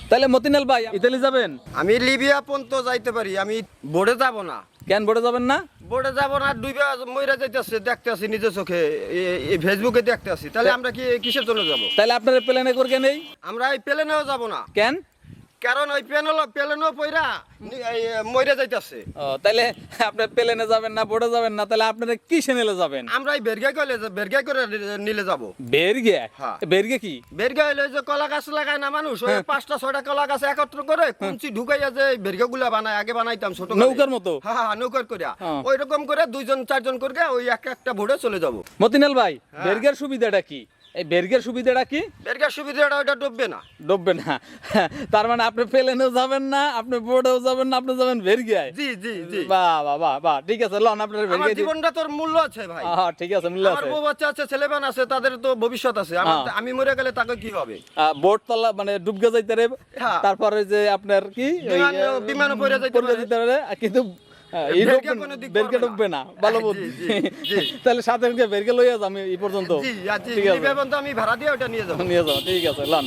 তাহলে মতিনাল ভাই ইতালি যাবেন? আমি লিবিয়া পর্যন্ত যাইতে পারি, আমি বোর্ডে যাব না। কেন বোর্ডে যাবেন না? বোর্ডে যাব না, ডুবে মইরা যাইতেছে, দেখতে আছি নিজের চোখে, এই ফেসবুকে দেখতে আছি। তাহলে আমরা কি কিসের জন্য যাব? তাহলে আপনার প্লেনে করে নেই আমরা এই প্লেনেও যাব না, কেন? কারণ ওই প্লেনও পইরা মইরা যাইতেছে। তাহলে আপনি প্লেনে যাবেন না, বোর্ডে যাবেন না, তাহলে আপনারা কিসে নিলে যাবেন? আমরা এই বেরগাই করে নিলে যাব। বেরগে? হ্যাঁ। বেরগে কি? বেরগাই হইলে যে কলা গাছ লাগায় না মানুষ, ওই 5টা 6টা কলা গাছ একত্র করে কুঞ্চি ঢুকাইয়া যে বেরগা গুলা বানায়, আগে বানাইতাম ছোট নৌকার মতো? হ্যাঁ হ্যাঁ, নৌকার করিয়া হ্যাঁ। ওই রকম করে 2জন 4জন করে ওই একটা বোর্ডে চলে যাব। মতিনাল ভাই, হ্যাঁ। বেরগের সুবিধাটা কি? এই বেরগের সুবিধাটা কি? বেরগার সুবিধাটা ওইটা ডুববে না। ডুববে না? তার মানে আপনি প্লেনেও যাবেন না, আপনি বোর্ডেও যাবেন না, আপনি যাবেন বেরগায়। জি জি জি, বাহ বাহ বাহ বাহ, ঠিক আছে, লন আপনার আমার বেরগায়। জীবনটা তোর মূল্য আছে ভাই। হ্যাঁ ঠিক আছে, মূল্য আমার আছে। বউ বাচ্চা আছে, ছেলেবান আছে, তাদের তো ভবিষ্যৎ আছে। হ্যাঁ। আমি মরে গেলে তাকে কি হবে? বোট তলা মানে ডুবগে যাইতে রে, হ্যাঁ। তারপরে যে আপনার কি বিমানও পড়ে যাইতে পড়ে পারে। যেতে পারে, কিন্তু এই বেরগা ডুববে- কোনো দিক বেরগে পড়বে না। ডুববে না, ভালো জি, বুদ্ধি। জি, জি। তাহলে সাথে বেরগে লইয়া যাম এই পর্যন্ত। জি জি, ঠিক আছে, লিবিয়া পর্যন্ত আমি ভাড়া দিয়ে ওটা নিয়ে যাবো। নিয়ে যাও, ঠিক আছে, লন।